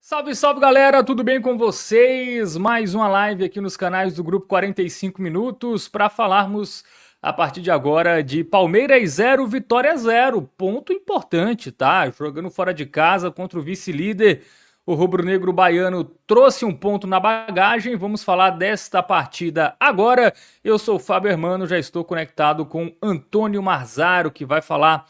Salve, salve galera, tudo bem com vocês? Mais uma live aqui nos canais do Grupo 45 Minutos para falarmos a partir de agora de Palmeiras 0, Vitória 0. Ponto importante, tá? Jogando fora de casa contra o vice-líder, o rubro-negro baiano trouxe um ponto na bagagem. Vamos falar desta partida agora. Eu sou o Fábio Hermano, já estou conectado com Antônio Marzaro, que vai falar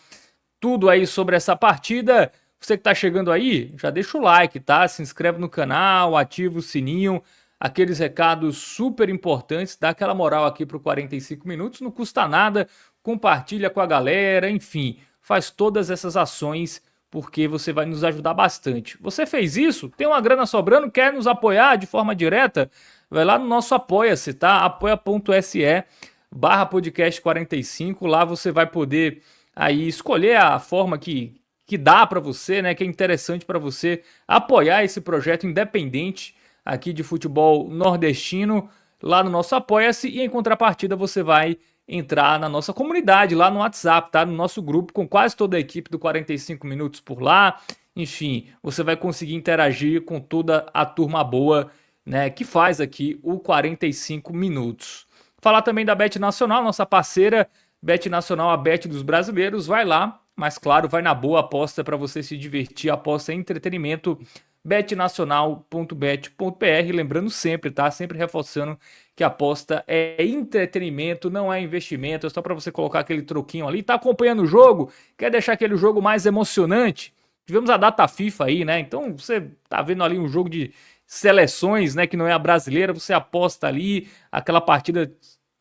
tudo aí sobre essa partida. Você que tá chegando aí, já deixa o like, tá? Se inscreve no canal, ativa o sininho, aqueles recados super importantes, dá aquela moral aqui pro 45 minutos, não custa nada, compartilha com a galera, enfim, faz todas essas ações porque você vai nos ajudar bastante. Você fez isso? Tem uma grana sobrando, quer nos apoiar de forma direta? Vai lá no nosso Apoia-se, tá? apoia.se/podcast 45, lá você vai poder aí escolher a forma que dá para você, né, que é interessante para você apoiar esse projeto independente aqui de futebol nordestino lá no nosso Apoia-se, e em contrapartida você vai entrar na nossa comunidade lá no WhatsApp, tá? No nosso grupo com quase toda a equipe do 45 minutos por lá. Enfim, você vai conseguir interagir com toda a turma boa, né, que faz aqui o 45 minutos. Falar também da Bet Nacional, nossa parceira Bet Nacional, a Bet dos brasileiros. Vai lá, mas claro, vai na boa, aposta para você se divertir, aposta em entretenimento, betnacional.bet.br, lembrando sempre, tá? Sempre reforçando que a aposta é entretenimento, não é investimento, é só para você colocar aquele troquinho ali. Tá acompanhando o jogo? Quer deixar aquele jogo mais emocionante? Tivemos a data FIFA aí, né? Então você tá vendo ali um jogo de seleções, né, que não é a brasileira, você aposta ali, aquela partida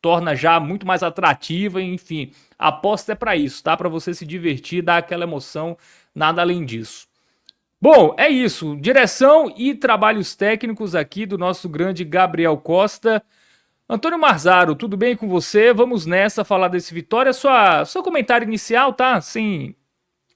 torna já muito mais atrativa, enfim, a aposta é para isso, tá? Para você se divertir, dar aquela emoção, nada além disso. Bom, é isso. Direção e trabalhos técnicos aqui do nosso grande Gabriel Costa. Antônio Marzaro, tudo bem com você? Vamos nessa falar desse Vitória. Seu comentário inicial, tá? Sim,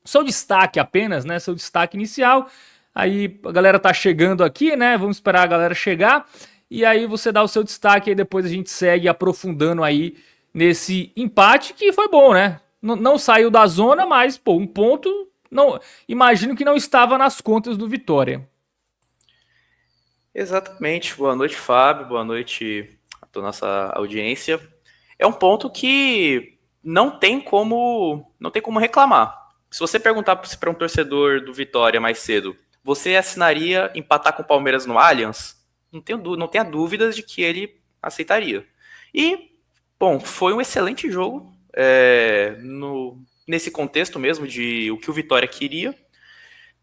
seu destaque apenas, né? Seu destaque inicial. Aí a galera tá chegando aqui, né? Vamos esperar a galera chegar. E aí você dá o seu destaque e depois a gente segue aprofundando aí nesse empate que foi bom, né? Não saiu da zona, mas, pô, um ponto, não, imagino que não estava nas contas do Vitória. Exatamente. Boa noite, Fábio. Boa noite a toda a nossa audiência. É um ponto que não tem como reclamar. Se você perguntar para um torcedor do Vitória mais cedo, você assinaria empatar com o Palmeiras no Allianz? Não tenha dúvidas de que ele aceitaria. E, bom, foi um excelente jogo nesse contexto mesmo de o que o Vitória queria.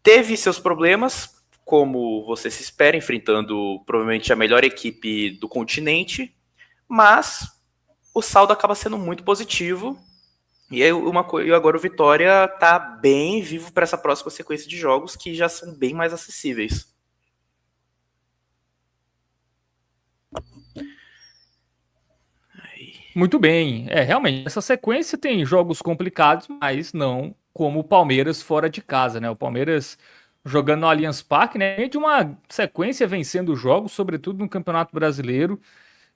Teve seus problemas, como você se espera, enfrentando provavelmente a melhor equipe do continente, mas o saldo acaba sendo muito positivo. E agora o Vitória está bem vivo para essa próxima sequência de jogos que já são bem mais acessíveis. Muito bem. Realmente, essa sequência tem jogos complicados, mas não como o Palmeiras fora de casa, né? O Palmeiras jogando no Allianz Parque, né? De uma sequência vencendo jogos, sobretudo no Campeonato Brasileiro,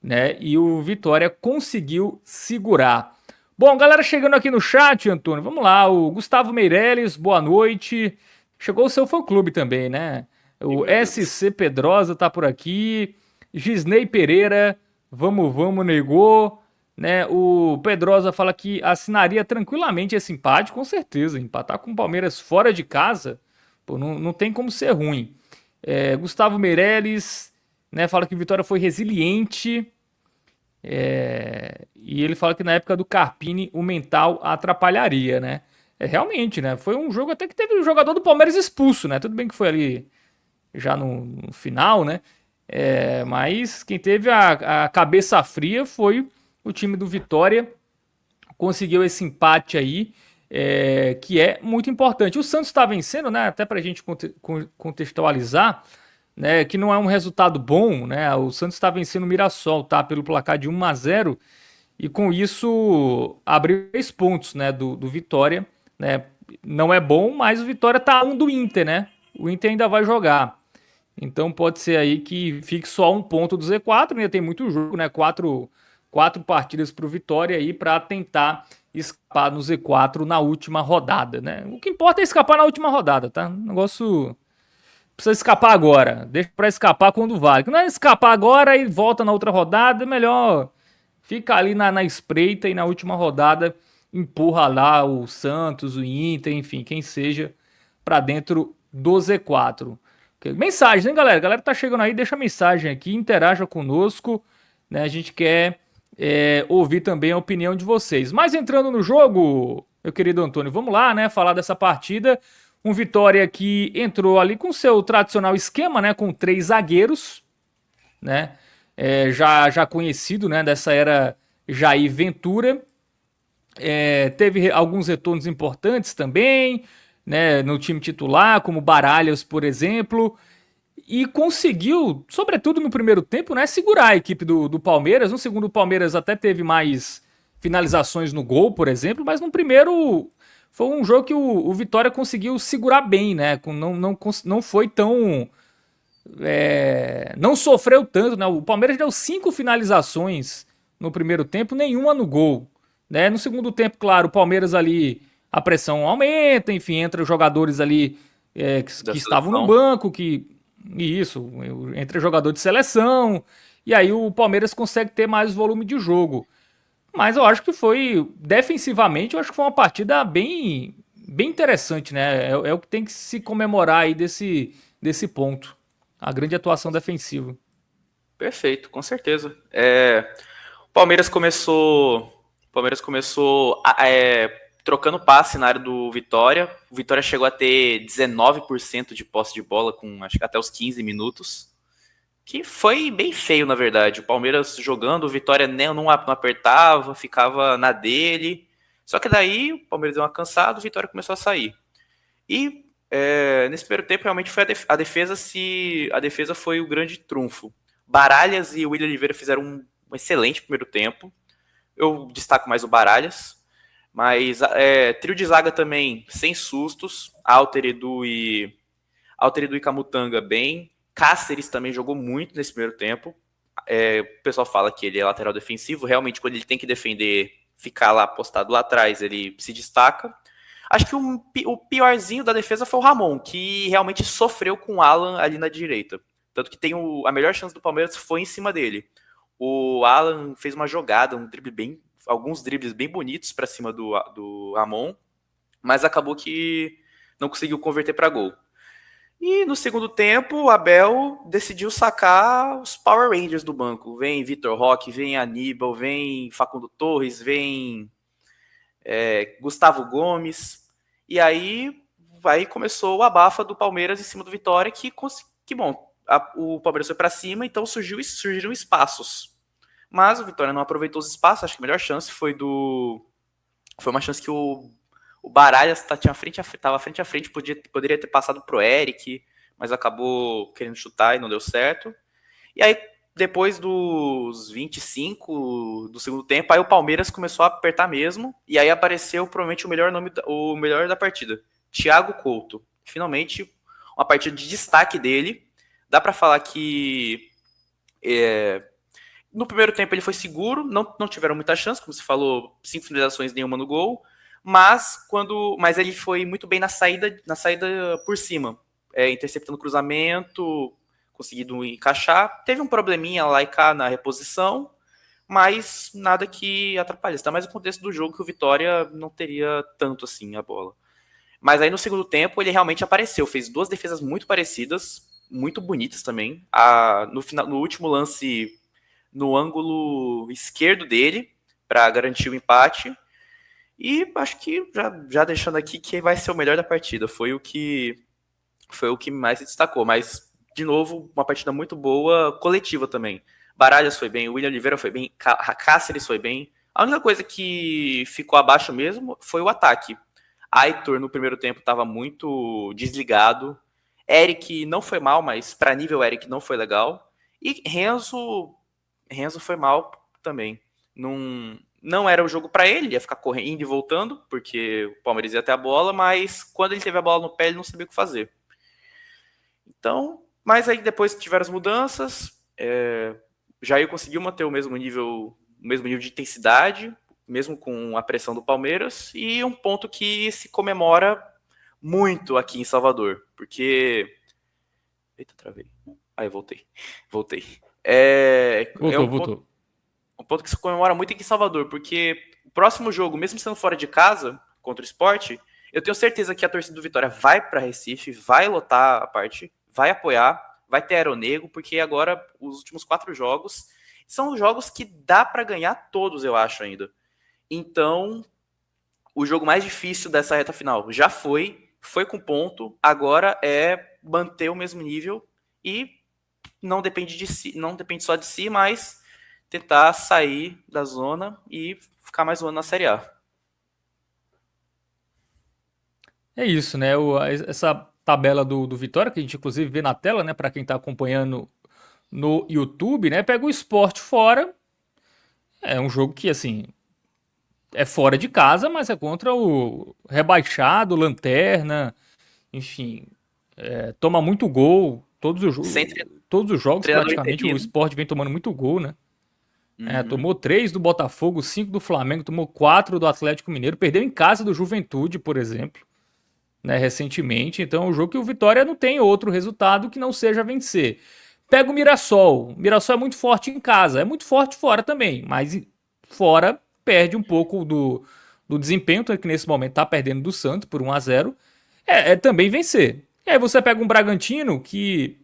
né? E o Vitória conseguiu segurar. Bom, galera chegando aqui no chat, Antônio, vamos lá. O Gustavo Meirelles, boa noite. Chegou o seu fã-clube também, né? O SC Pedrosa tá por aqui. Gisney Pereira, vamos, negou. Né? O Pedrosa fala que assinaria tranquilamente esse empate, com certeza. Empatar com o Palmeiras fora de casa, pô, não tem como ser ruim. Gustavo Meirelles, né, fala que o Vitória foi resiliente. E ele fala que na época do Carpini o mental atrapalharia, né? Realmente, né? Foi um jogo até que teve um jogador do Palmeiras expulso, né? Tudo bem que foi ali já no final, né? Mas quem teve a cabeça fria foi o time do Vitória. Conseguiu esse empate aí, que é muito importante. O Santos está vencendo, né? Até para a gente contextualizar, né, que não é um resultado bom, né? O Santos está vencendo o Mirassol, tá? Pelo placar de 1-0, e com isso abriu 3 pontos, né, do Vitória, né? Não é bom, mas o Vitória tá a 1 do Inter, né? O Inter ainda vai jogar. Então pode ser aí que fique só um ponto do Z4, ainda tem muito jogo, né? Quatro partidas para o Vitória aí para tentar escapar no Z4 na última rodada, né? O que importa é escapar na última rodada, tá? Negócio precisa escapar agora. Deixa pra escapar quando vale. Não é escapar agora e volta na outra rodada, é melhor fica ali na espreita e na última rodada empurra lá o Santos, o Inter, enfim, quem seja, pra dentro do Z4. Mensagem, hein, galera? A galera tá chegando aí, deixa mensagem aqui, interaja conosco, né? A gente quer ouvir também a opinião de vocês. Mas entrando no jogo, meu querido Antônio, vamos lá, né? Falar dessa partida. Um Vitória que entrou ali com seu tradicional esquema, né? Com 3 zagueiros, né? Já conhecido, né? Dessa era Jair Ventura. Teve alguns retornos importantes também, né? No time titular, como Baralhas, por exemplo. E conseguiu, sobretudo no primeiro tempo, né? Segurar a equipe do Palmeiras. No segundo, o Palmeiras até teve mais finalizações no gol, por exemplo, mas no primeiro foi um jogo que o Vitória conseguiu segurar bem, né? Não foi tão. Não sofreu tanto, né? O Palmeiras deu 5 finalizações no primeiro tempo, nenhuma no gol. Né? No segundo tempo, claro, o Palmeiras ali, a pressão aumenta, enfim, entra jogadores ali que estavam no banco, isso, entre jogador de seleção, e aí o Palmeiras consegue ter mais volume de jogo. Mas eu acho que foi, defensivamente, eu acho que foi uma partida bem interessante, né? É o que tem que se comemorar aí desse ponto. A grande atuação defensiva. Perfeito, com certeza. O Palmeiras começou trocando passe na área do Vitória. O Vitória chegou a ter 19% de posse de bola com acho que até os 15 minutos. Que foi bem feio, na verdade. O Palmeiras jogando, o Vitória não apertava, ficava na dele. Só que daí o Palmeiras deu uma cansada, o Vitória começou a sair. E nesse primeiro tempo, realmente foi a defesa foi o grande trunfo. Baralhas e o William Oliveira fizeram um excelente primeiro tempo. Eu destaco mais o Baralhas. Mas trio de zaga também, sem sustos. Alter, Edu e Camutanga bem. Cáceres também jogou muito nesse primeiro tempo. O pessoal fala que ele é lateral defensivo. Realmente, quando ele tem que defender, ficar lá postado lá atrás, ele se destaca. Acho que o piorzinho da defesa foi o Ramon, que realmente sofreu com o Alan ali na direita. Tanto que a melhor chance do Palmeiras foi em cima dele. O Alan fez uma jogada, alguns dribles bem bonitos para cima do Ramon, mas acabou que não conseguiu converter para gol. E no segundo tempo, o Abel decidiu sacar os Power Rangers do banco. Vem Vitor Roque, vem Aníbal, vem Facundo Torres, vem Gustavo Gomes. E aí começou o abafa do Palmeiras em cima do Vitória, que bom, o Palmeiras foi para cima, então surgiram espaços. Mas o Vitória não aproveitou os espaços. Acho que a melhor chance foi uma chance que o Baralhas estava frente a frente, poderia ter passado pro Eric, mas acabou querendo chutar e não deu certo. E aí, depois dos 25 do segundo tempo, aí o Palmeiras começou a apertar mesmo, e aí apareceu provavelmente o melhor da partida, Thiago Couto. Finalmente, uma partida de destaque dele. Dá para falar que no primeiro tempo ele foi seguro, não tiveram muita chance, como você falou, 5 finalizações, nenhuma no gol, mas ele foi muito bem na saída por cima, interceptando cruzamento, conseguindo encaixar. Teve um probleminha lá e cá na reposição, mas nada que atrapalhe. Está mais no contexto do jogo que o Vitória não teria tanto assim a bola. Mas aí no segundo tempo ele realmente apareceu, fez 2 defesas muito parecidas, muito bonitas também. No último lance, no ângulo esquerdo dele, para garantir o empate. E acho que, já deixando aqui, que vai ser o melhor da partida. Foi o que mais se destacou. Mas, de novo, uma partida muito boa, coletiva também. Baralhas foi bem, o William Oliveira foi bem, Cáceres foi bem. A única coisa que ficou abaixo mesmo foi o ataque. Aitor, no primeiro tempo, estava muito desligado. Eric não foi mal, mas para nível Eric não foi legal. E Renzo foi mal também. Não era o jogo para ele, ia ficar correndo e voltando, porque o Palmeiras ia ter a bola, mas quando ele teve a bola no pé, ele não sabia o que fazer. Então, mas aí depois tiveram as mudanças, Jair conseguiu manter o mesmo nível de intensidade, mesmo com a pressão do Palmeiras, e um ponto que se comemora muito aqui em Salvador, porque Eita, travei. Aí, voltei. Voltei. É Voltou, voltou. um ponto que se comemora muito aqui em Salvador, porque o próximo jogo, mesmo sendo fora de casa, contra o Sport, eu tenho certeza que a torcida do Vitória vai para Recife, vai lotar a parte, vai apoiar, vai ter aeronego, porque agora os últimos 4 jogos são jogos que dá para ganhar todos, eu acho ainda. Então, o jogo mais difícil dessa reta final já foi com ponto, agora é manter o mesmo nível e não depende de si, não depende só de si, mas tentar sair da zona e ficar mais um ano na Série A. É isso, né? Essa tabela do Vitória, que a gente inclusive vê na tela, né? Para quem tá acompanhando no YouTube, né? Pega o Sport fora. É um jogo que, assim, é fora de casa, mas é contra o rebaixado, lanterna, enfim, toma muito gol. Sem Todos os jogos, treinador praticamente, o interino. Sport vem tomando muito gol, né? Uhum. Tomou 3 do Botafogo, 5 do Flamengo, tomou 4 do Atlético Mineiro, perdeu em casa do Juventude, por exemplo, né, recentemente. Então é um jogo que o Vitória não tem outro resultado que não seja vencer. Pega o Mirassol. O Mirassol é muito forte em casa, é muito forte fora também, mas fora perde um pouco do desempenho, que nesse momento está perdendo do Santos por 1-0. É também vencer. E aí você pega um Bragantino que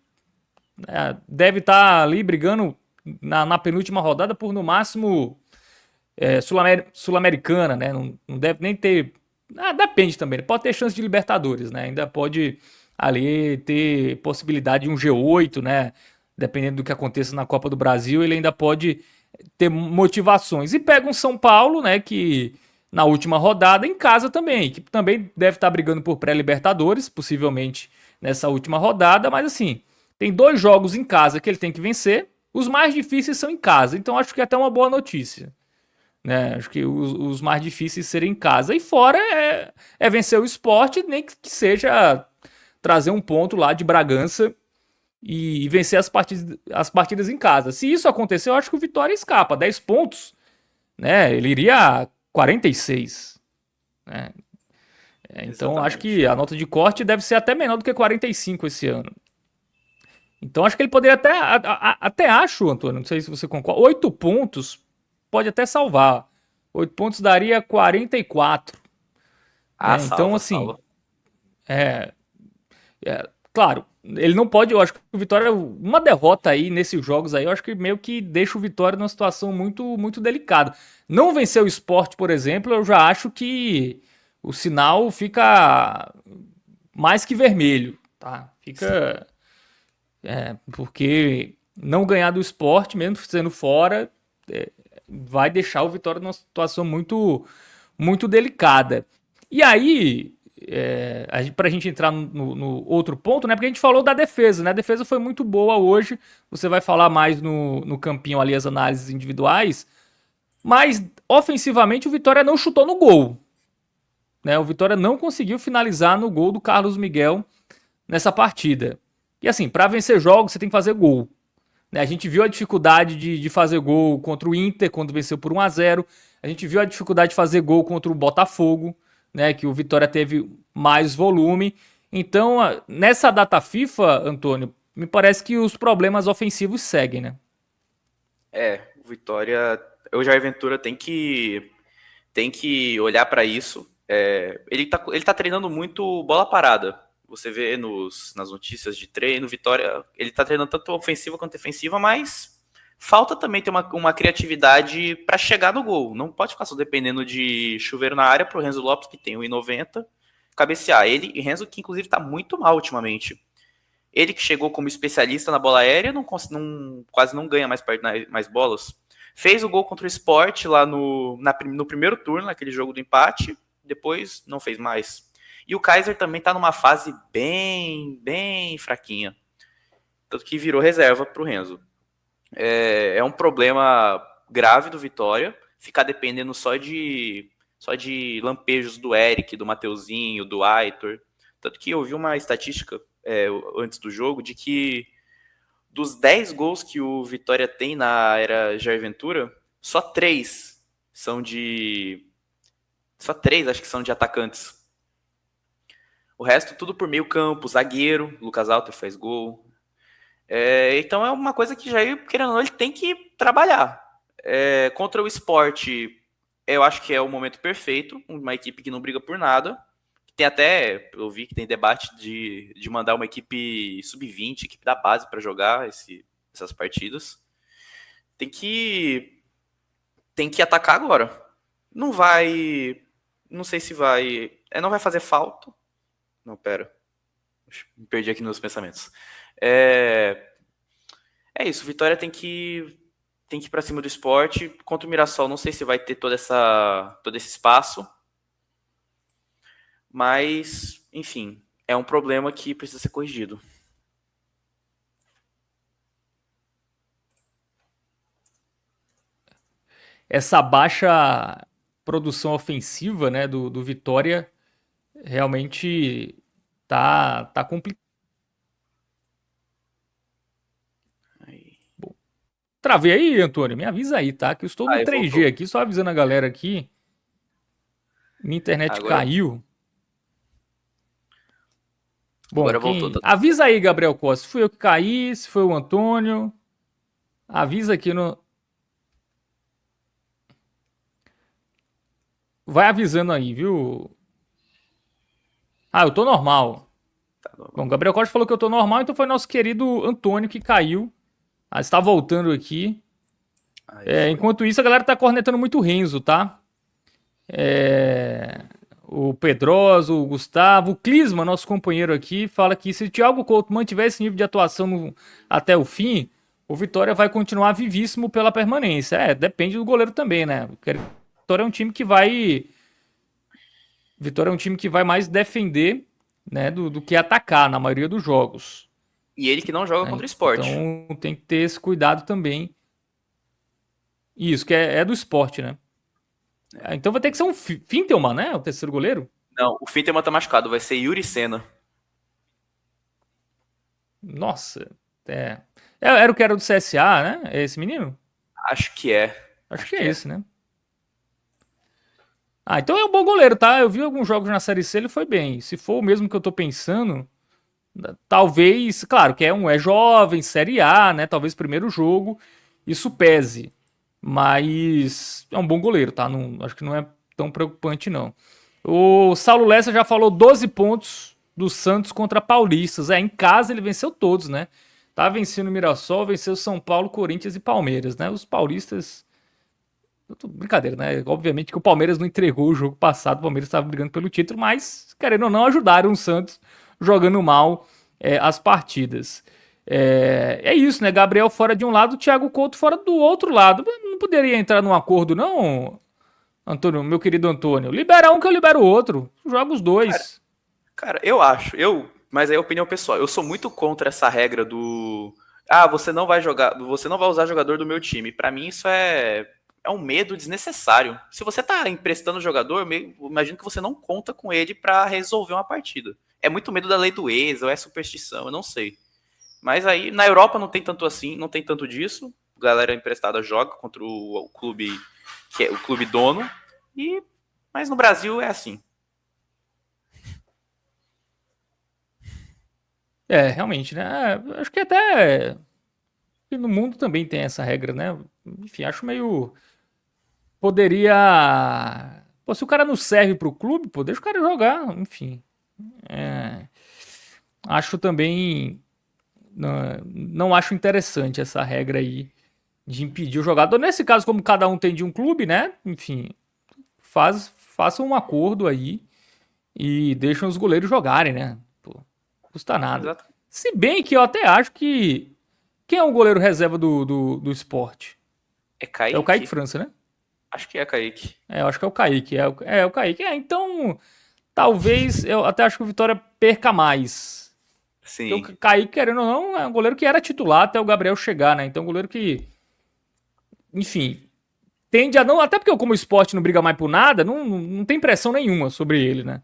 deve estar ali brigando na penúltima rodada por no máximo Sul-Americana, né? Não deve nem ter. Depende também. Pode ter chance de Libertadores, né? Ainda pode ali ter possibilidade de um G8, né? Dependendo do que aconteça na Copa do Brasil, ele ainda pode ter motivações. E pega um São Paulo, né? Que na última rodada em casa também, que também deve estar brigando por pré-Libertadores, possivelmente nessa última rodada, mas assim, tem 2 jogos em casa que ele tem que vencer. Os mais difíceis são em casa, então acho que é até uma boa notícia, né? Acho que os mais difíceis serem em casa. E fora é vencer o esporte, nem que seja trazer um ponto lá de Bragança e vencer as partidas em casa. Se isso acontecer, eu acho que o Vitória escapa. 10 pontos, né? Ele iria a 46. Né? Então acho que Exatamente. a nota de corte deve ser até menor do que 45 esse ano. Então acho que ele poderia até acho, Antônio, não sei se você concorda, 8 pontos pode até salvar. 8 pontos daria 44, Ah, né? Então, salva, assim, salva. claro, ele não pode, eu acho que o Vitória, uma derrota aí nesses jogos aí, eu acho que meio que deixa o Vitória numa situação muito, muito delicada. Não vencer o Sport, por exemplo, eu já acho que o sinal fica mais que vermelho, tá? Fica, porque não ganhar do Sport, mesmo sendo fora, vai deixar o Vitória numa situação muito, muito delicada. E aí, para a gente entrar no outro ponto, né? Porque a gente falou da defesa, né? A defesa foi muito boa hoje. Você vai falar mais no campinho ali as análises individuais, mas ofensivamente o Vitória não chutou no gol, né? O Vitória não conseguiu finalizar no gol do Carlos Miguel nessa partida. E assim, para vencer jogos você tem que fazer gol. Né? A gente viu a dificuldade de fazer gol contra o Inter, quando venceu por 1-0. A gente viu a dificuldade de fazer gol contra o Botafogo, né? Que o Vitória teve mais volume. Então, nessa data FIFA, Antônio, me parece que os problemas ofensivos seguem, né? O Vitória, o Jair Ventura tem que olhar para isso. Ele tá treinando muito bola parada. Você vê nas notícias de treino, Vitória, ele tá treinando tanto ofensiva quanto defensiva, mas falta também ter uma criatividade para chegar no gol. Não pode ficar só dependendo de chuveiro na área pro Renzo Lopes, que tem 1,90, cabecear. Ele e Renzo, que inclusive tá muito mal ultimamente. Ele que chegou como especialista na bola aérea, quase não ganha mais bolas. Fez o gol contra o Sport lá no primeiro turno, naquele jogo do empate, depois não fez mais. E o Kaiser também está numa fase bem fraquinha. Tanto que virou reserva para o Renzo. É um problema grave do Vitória, ficar dependendo só de lampejos do Eric, do Mateuzinho, do Aitor. Tanto que eu vi uma estatística antes do jogo de que dos 10 gols que o Vitória tem na era Jair Ventura, só 3 são de. Só 3 acho que são de atacantes. O resto tudo por meio campo, zagueiro, Lucas Alter faz gol, Então é uma coisa que Jair, querendo ou não, ele tem que trabalhar. Contra o Sport, eu acho que é o momento perfeito, uma equipe que não briga por nada. Tem até, eu vi que tem debate de mandar uma equipe sub-20, equipe da base para jogar essas partidas. Tem que atacar agora. Não vai, não sei se vai, não vai fazer falta. Não, pera. Me perdi aqui nos meus pensamentos. É isso, Vitória tem que ir para cima do esporte. Contra o Mirassol, não sei se vai ter todo esse espaço. Mas, enfim, é um problema que precisa ser corrigido. Essa baixa produção ofensiva, né, do Vitória realmente tá complicado. Travei aí, Antônio? Me avisa aí, tá? Que eu estou no Aí 3G voltou. aqui, só avisando a galera aqui. Minha internet Agora, caiu. Bom, agora voltou. quem. Avisa aí, Gabriel Costa. Se fui eu que caí, se foi o Antônio. Avisa aqui no. Vai avisando aí, viu? Ah, eu tô normal. Tá, Bom, Gabriel Costa falou que eu tô normal, então foi nosso querido Antônio que caiu. Ah, está voltando aqui. aí foi. Enquanto isso, a galera tá cornetando muito o Renzo, tá? O Pedroso, o Gustavo, o Clisma, nosso companheiro aqui, fala que se o Thiago Couto mantiver esse nível de atuação até o fim, o Vitória vai continuar vivíssimo pela permanência. Depende do goleiro também, né? O Vitória é um time que vai. Vitória é um time que vai mais defender, né, do que atacar na maioria dos jogos. E ele que não joga Né? contra o esporte. Então tem que ter esse cuidado também. Isso, que é do esporte, né? Então vai ter que ser um Fintelman, né? O terceiro goleiro. Não, o Finterman tá machucado, vai ser Yuri Senna. Nossa, era o que era do CSA, né? É esse menino? Acho que é. Acho Acho que é que é. esse, né? Ah, então é um bom goleiro, tá? Eu vi alguns jogos na Série C, ele foi bem. Se for o mesmo que eu tô pensando, talvez, claro, que é jovem, Série A, né? Talvez primeiro jogo, isso pese. Mas é um bom goleiro, tá? Não, acho que não é tão preocupante, não. O Saulo Lessa já falou 12 pontos do Santos contra Paulistas. Em casa ele venceu todos, né? Tá vencendo o Mirassol, venceu São Paulo, Corinthians e Palmeiras, né? Os paulistas. Brincadeira, né? Obviamente que o Palmeiras não entregou o jogo passado, o Palmeiras estava brigando pelo título, mas, querendo ou não, ajudaram o Santos jogando mal as partidas. É isso, né? Gabriel fora de um lado, Thiago Couto fora do outro lado. Não poderia entrar num acordo, não, Antônio, meu querido Antônio? Libera um que eu libero o outro. Joga os Cara, dois. cara, eu acho, mas aí é opinião pessoal. Eu sou muito contra essa regra do você não vai jogar, você não vai usar jogador do meu time. Pra mim isso é um medo desnecessário. Se você tá emprestando o jogador, imagino que você não conta com ele pra resolver uma partida. É muito medo da lei do ex, ou é superstição, eu não sei. Mas aí na Europa não tem tanto assim, não tem tanto disso. Galera emprestada joga contra o clube que é o clube dono mas no Brasil é assim. Realmente, né? Acho que até no mundo também tem essa regra, né? Enfim, acho meio. Poderia. Pô, se o cara não serve pro clube, pô, deixa o cara jogar. Enfim. É, acho também. Não acho interessante essa regra aí de impedir o jogador. Nesse caso, como cada um tem de um clube, né? Enfim, façam um acordo aí e deixam os goleiros jogarem, né? Pô, custa nada. Exato. Se bem que eu até acho que. Quem é o goleiro reserva do esporte? É É o Kaique Kaique? França, né? Acho que é Kaique. Eu acho que é o Kaique. É o Kaique. Então, talvez eu até acho que o Vitória perca mais. Porque o Sim. Kaique, querendo ou não, é um goleiro que era titular até o Gabriel chegar, né? Então, um goleiro que, enfim, tende a não. Até porque, como o esporte não briga mais por nada, não tem pressão nenhuma sobre ele, né?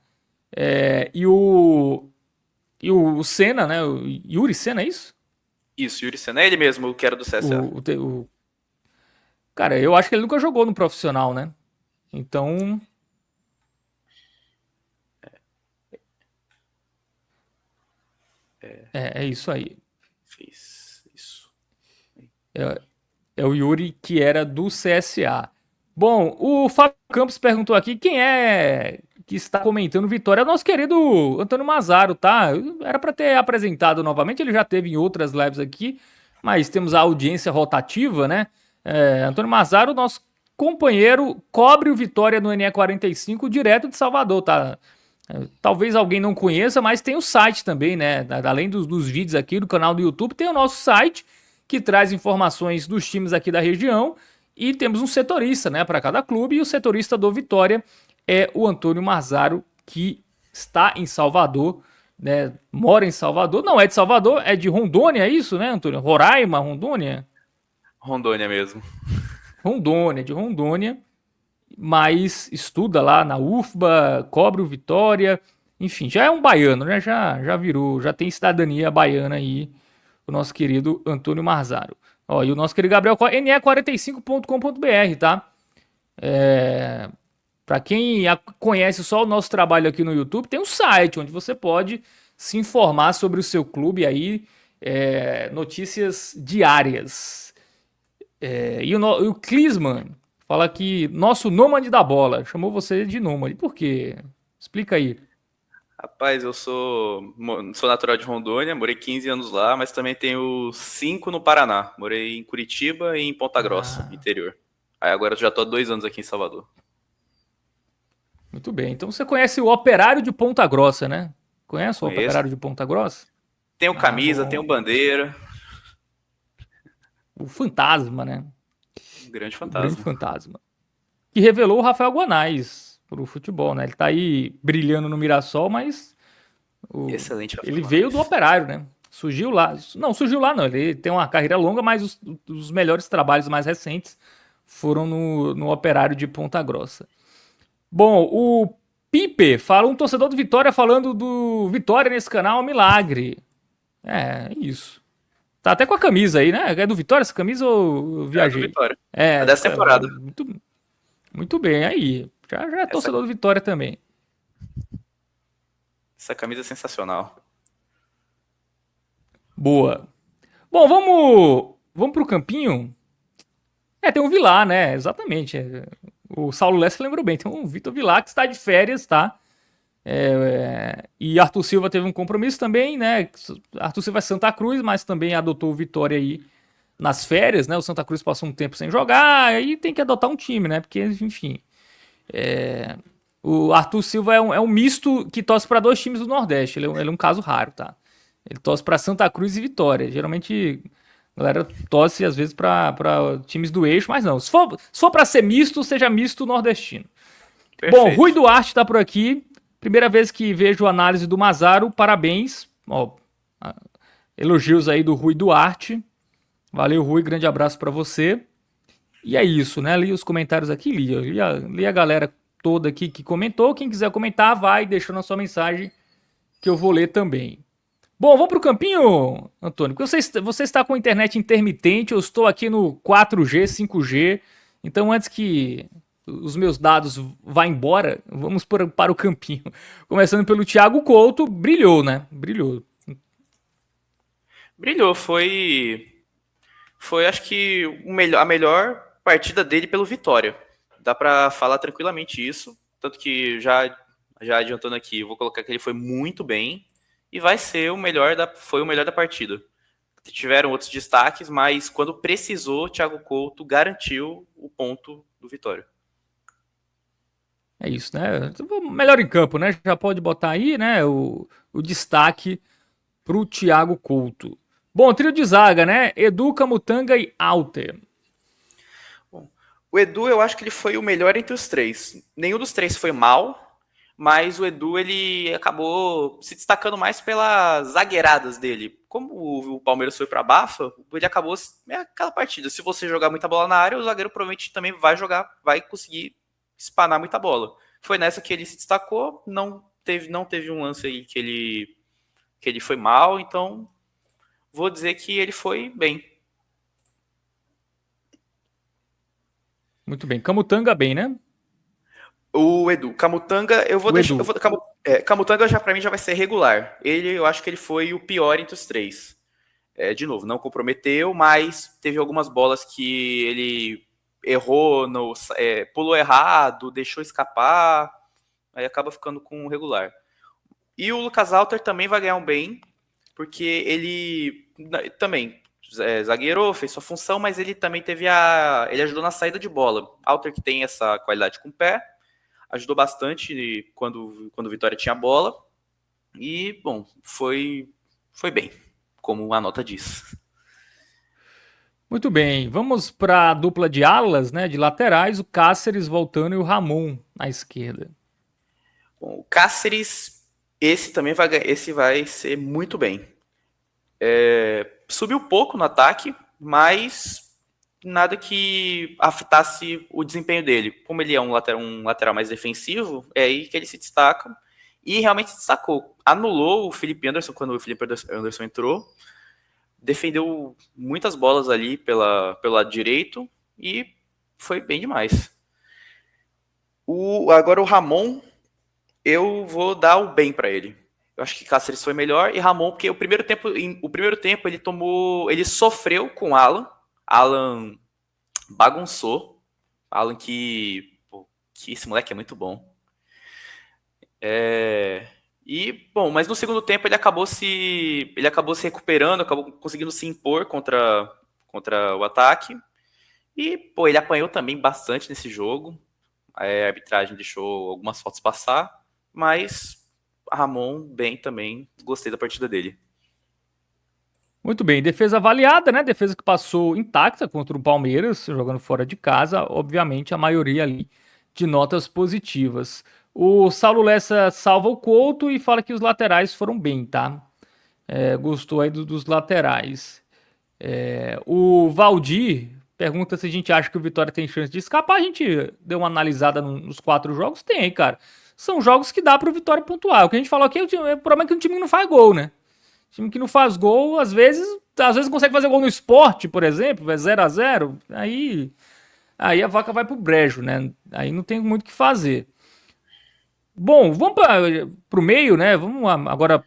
E o Senna, né? O Yuri Senna, é isso? Isso, Yuri Senna é ele mesmo, que era do CSA. Cara, eu acho que ele nunca jogou no profissional, né? Então, é isso aí. Fez. É, é o Yuri que era do CSA. Bom, o Fábio Campos perguntou aqui quem é que está comentando Vitória. É o nosso querido Antônio Mazaro, tá? Era para ter apresentado novamente, ele já teve em outras lives aqui, mas temos a audiência rotativa, né? Antônio Mazaro, nosso companheiro, cobre o Vitória no NE45 direto de Salvador, tá? Talvez alguém não conheça, mas tem o site também, né? Além dos vídeos aqui do canal do YouTube, tem o nosso site que traz informações dos times aqui da região e temos um setorista, né, para cada clube, e o setorista do Vitória é o Antônio Mazaro, que está em Salvador, né? Mora em Salvador, não é de Salvador, é de Rondônia, é isso, né, Antônio? Roraima, Rondônia? Rondônia mesmo. Rondônia, de Rondônia, mas estuda lá na UFBA, cobre o Vitória, enfim, já é um baiano, né? Já virou, já tem cidadania baiana aí, o nosso querido Antônio Marzaro. Ó, e o nosso querido Gabriel, ne45.com.br, tá? Para quem conhece só o nosso trabalho aqui no YouTube, tem um site onde você pode se informar sobre o seu clube aí, notícias diárias. E o Klinsmann fala que nosso nômade da bola, chamou você de nômade. Por quê? Explica aí. Rapaz, eu sou natural de Rondônia, morei 15 anos lá, mas também tenho 5 no Paraná. Morei em Curitiba e em Ponta Grossa, interior. Aí agora eu já tô há 2 anos aqui em Salvador. Muito bem. Então você conhece o Operário de Ponta Grossa, né? Conhece o Conheço. Operário de Ponta Grossa? Tenho camisa, Bom. tenho bandeira. O Fantasma, né? Um grande O fantasma. grande fantasma. Que revelou o Rafael Guanais pro futebol, né? Ele tá aí brilhando no Mirassol, mas Excelente. ele veio do Operário, né? Surgiu lá. Não, surgiu lá não. Ele tem uma carreira longa, mas os melhores trabalhos mais recentes foram no Operário de Ponta Grossa. Bom, o Pipe fala um torcedor do Vitória falando do Vitória nesse canal, milagre. É, isso. Tá até com a camisa aí, né? É do Vitória essa camisa ou eu viajei? É do Vitória. É, dessa temporada. Muito bem, aí. Já é torcedor do Vitória também. Essa camisa é sensacional. Boa. Bom, vamos pro campinho. Tem um Vilar, né? Exatamente. O Saulo Lessa lembrou bem. Tem um Vitor Vilar que está de férias, tá? E Arthur Silva teve um compromisso também, né? Arthur Silva é Santa Cruz, mas também adotou o Vitória aí nas férias, né? O Santa Cruz passou um tempo sem jogar, aí tem que adotar um time, né? Porque, enfim. O Arthur Silva é um misto que torce para dois times do Nordeste. Ele é um caso raro, tá? Ele torce para Santa Cruz e Vitória. Geralmente a galera torce às vezes para times do eixo, mas não. Se for para ser misto, seja misto nordestino. Perfeito. Bom, Rui Duarte tá por aqui. Primeira vez que vejo a análise do Mazaro. Parabéns. Elogios aí do Rui Duarte. Valeu, Rui. Grande abraço para você. E é isso, né? Li os comentários aqui, li a galera toda aqui que comentou. Quem quiser comentar, vai deixando a sua mensagem que eu vou ler também. Bom, vamos pro campinho, Antônio. Porque você está com internet intermitente, eu estou aqui no 4G, 5G. Então, antes que os meus dados vá embora, vamos para o campinho. Começando pelo Thiago Couto, brilhou, né? Brilhou, foi acho que a melhor partida dele pelo Vitória. Dá para falar tranquilamente isso, tanto que já adiantando aqui, eu vou colocar que ele foi muito bem e vai ser foi o melhor da partida. Tiveram outros destaques, mas quando precisou, Thiago Couto garantiu o ponto do Vitória. É isso, né? Melhor em campo, né? Já pode botar aí, né, o destaque pro Thiago Couto. Bom, trio de zaga, né? Edu, Camutanga e Alter. Bom, o Edu, eu acho que ele foi o melhor entre os três. Nenhum dos três foi mal, mas o Edu, ele acabou se destacando mais pelas zagueiradas dele. Como o Palmeiras foi para a Bafa, ele acabou... É aquela partida. Se você jogar muita bola na área, o zagueiro provavelmente também vai conseguir espanar muita bola. Foi nessa que ele se destacou, não teve um lance aí que ele foi mal, então vou dizer que ele foi bem. Muito bem. Camutanga bem, né? O Edu. Camutanga, Camutanga já para mim já vai ser regular. Eu acho que ele foi o pior entre os três. De novo, não comprometeu, mas teve algumas bolas que ele errou, pulou errado, deixou escapar, aí acaba ficando com o regular. E o Lucas Alter também vai ganhar um bem, porque ele também zagueiro, fez sua função, mas ele também ele ajudou na saída de bola. Alter que tem essa qualidade com o pé, ajudou bastante quando o Vitória tinha bola. E, bom, foi bem, como a nota diz. Muito bem, vamos para a dupla de alas, né, de laterais, o Cáceres voltando e o Ramon na esquerda. Bom, o Cáceres, esse vai ser muito bem. Subiu pouco no ataque, mas nada que afetasse o desempenho dele. Como ele é um lateral mais defensivo, é aí que ele se destaca. E realmente se destacou. Anulou o Felipe Anderson quando o Felipe Anderson entrou. Defendeu muitas bolas ali pelo lado direito e foi bem demais. Agora o Ramon, eu vou dar o bem para ele. Eu acho que Cáceres foi melhor e Ramon, porque o primeiro tempo ele sofreu com o Alan. Alan bagunçou. Alan que esse moleque é muito bom. Bom, mas no segundo tempo ele acabou se recuperando, acabou conseguindo se impor contra o ataque. E, pô, ele apanhou também bastante nesse jogo. A arbitragem deixou algumas fotos passar, mas Ramon bem também, gostei da partida dele. Muito bem, defesa avaliada, né? Defesa que passou intacta contra o Palmeiras, jogando fora de casa, obviamente a maioria ali de notas positivas. O Saulo Lessa salva o Couto e fala que os laterais foram bem, tá? Gostou aí dos laterais. O Valdir pergunta se a gente acha que o Vitória tem chance de escapar. A gente deu uma analisada nos 4 jogos. Tem, cara. São jogos que dá pro Vitória pontuar. O que a gente falou aqui, o problema é que o time não faz gol, né? O time que não faz gol, às vezes consegue fazer gol no Sport, por exemplo, é 0-0. Aí a vaca vai pro brejo, né? Aí não tem muito o que fazer. Bom, vamos pro meio, né? Vamos agora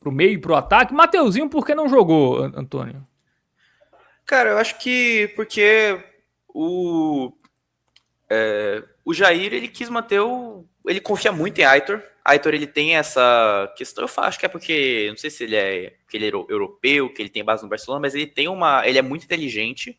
pro meio e pro ataque. Mateuzinho, por que não jogou, Antônio? Cara, eu acho que porque o Jair, ele quis manter ele confia muito em Aitor. Aitor, ele tem essa questão, eu acho que é porque, não sei se ele é europeu, que ele tem base no Barcelona, mas ele é muito inteligente.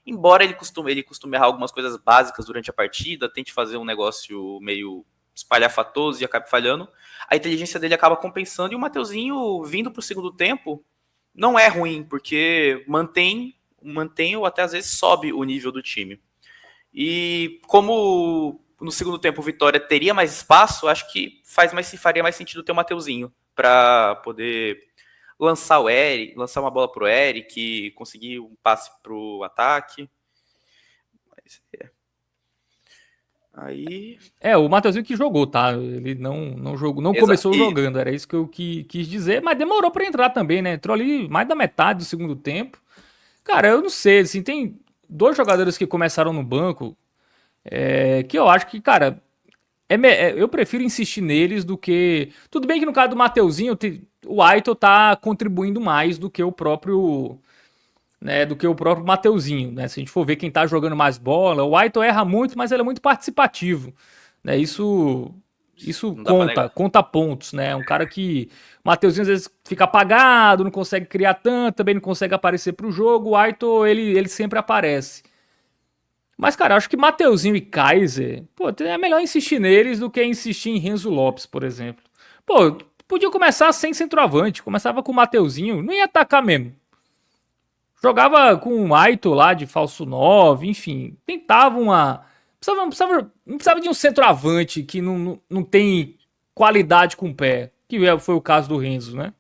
Embora ele costume errar algumas coisas básicas durante a partida, tente fazer um negócio meio espalhafatoso e acabe falhando, a inteligência dele acaba compensando, e o Mateuzinho, vindo pro segundo tempo, não é ruim, porque mantém ou até às vezes sobe o nível do time. E como no segundo tempo o Vitória teria mais espaço, acho que faria mais sentido ter o Mateuzinho para poder lançar uma bola pro Eric, conseguir um passe pro ataque. Aí... o Mateuzinho que jogou, tá? Ele não jogou, não começou jogando, era isso que eu quis dizer, mas demorou para entrar também, né? Entrou ali mais da metade do segundo tempo. Cara, eu não sei, assim, tem 2 jogadores que começaram no banco que eu acho que, cara, eu prefiro insistir neles do que... Tudo bem que no caso do Mateuzinho, o Aitor tá contribuindo mais do que o próprio... Né, do que o próprio Mateuzinho, né? Se a gente for ver quem tá jogando mais bola, o Aitor erra muito, mas ele é muito participativo, né? Isso conta pontos, né? Um cara que o Mateuzinho às vezes fica apagado, não consegue criar tanto, também não consegue aparecer pro jogo. O Aitor, ele sempre aparece. Mas, cara, eu acho que Mateuzinho e Kaiser, pô, é melhor insistir neles do que insistir em Renzo Lopes, por exemplo. Pô, podia começar sem centroavante, começava com o Mateuzinho, não ia atacar mesmo. Jogava com o Aitor lá de falso 9, enfim. Tentava uma... não precisava de um centroavante que não tem qualidade com o pé, que foi o caso do Renzo, né?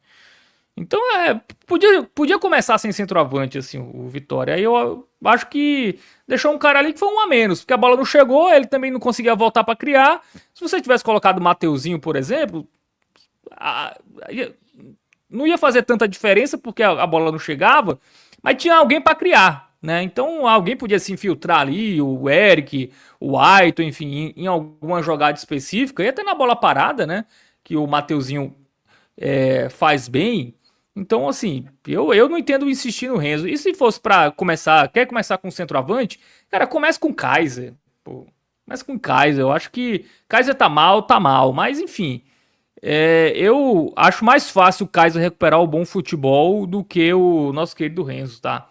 Então, podia começar sem centroavante, assim, o Vitória. Aí eu acho que deixou um cara ali que foi um a menos, porque a bola não chegou, ele também não conseguia voltar para criar. Se você tivesse colocado o Mateuzinho, por exemplo, não ia fazer tanta diferença, porque a bola não chegava, mas tinha alguém para criar, né? Então alguém podia se infiltrar ali, o Eric, o Aitor, enfim, em alguma jogada específica, e até na bola parada, né? Que o Mateuzinho faz bem. Então, assim, eu não entendo insistir no Renzo. E se fosse pra começar, quer começar com centroavante, cara, comece com Kaiser. Pô, começa com Kaiser. Eu acho que Kaiser tá mal, mas enfim. Eu acho mais fácil o Kaiser recuperar o bom futebol do que o nosso querido Renzo, tá?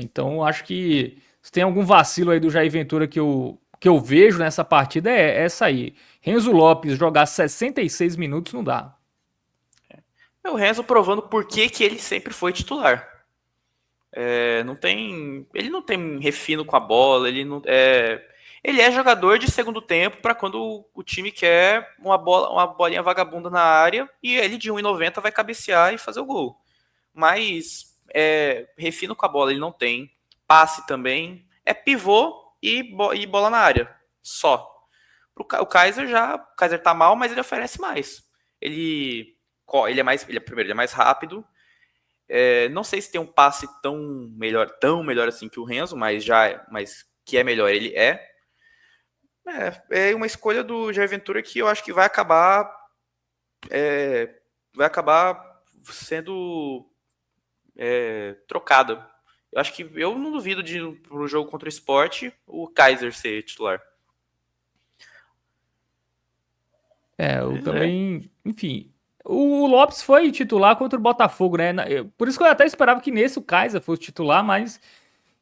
Então, acho que se tem algum vacilo aí do Jair Ventura que eu vejo nessa partida é essa aí. Renzo Lopes jogar 66 minutos não dá. O Renzo provando por que ele sempre foi titular. Ele não tem refino com a bola, ele é jogador de segundo tempo para quando o time quer uma bolinha vagabunda na área e ele de 1,90 vai cabecear e fazer o gol. Mas refino com a bola ele não tem, passe também, é pivô e bola na área, só. O Kaiser tá mal, mas ele oferece mais. Primeiro, ele é mais rápido. Não sei se tem um passe tão melhor assim que o Renzo, mas que é melhor, ele é. É uma escolha do Jair Ventura que eu acho que vai acabar sendo trocada. Eu não duvido de pro jogo contra o Sport o Kaiser ser titular. Eu também, enfim. O Lopes foi titular contra o Botafogo, né? Por isso que eu até esperava que nesse o Kaiser fosse titular, mas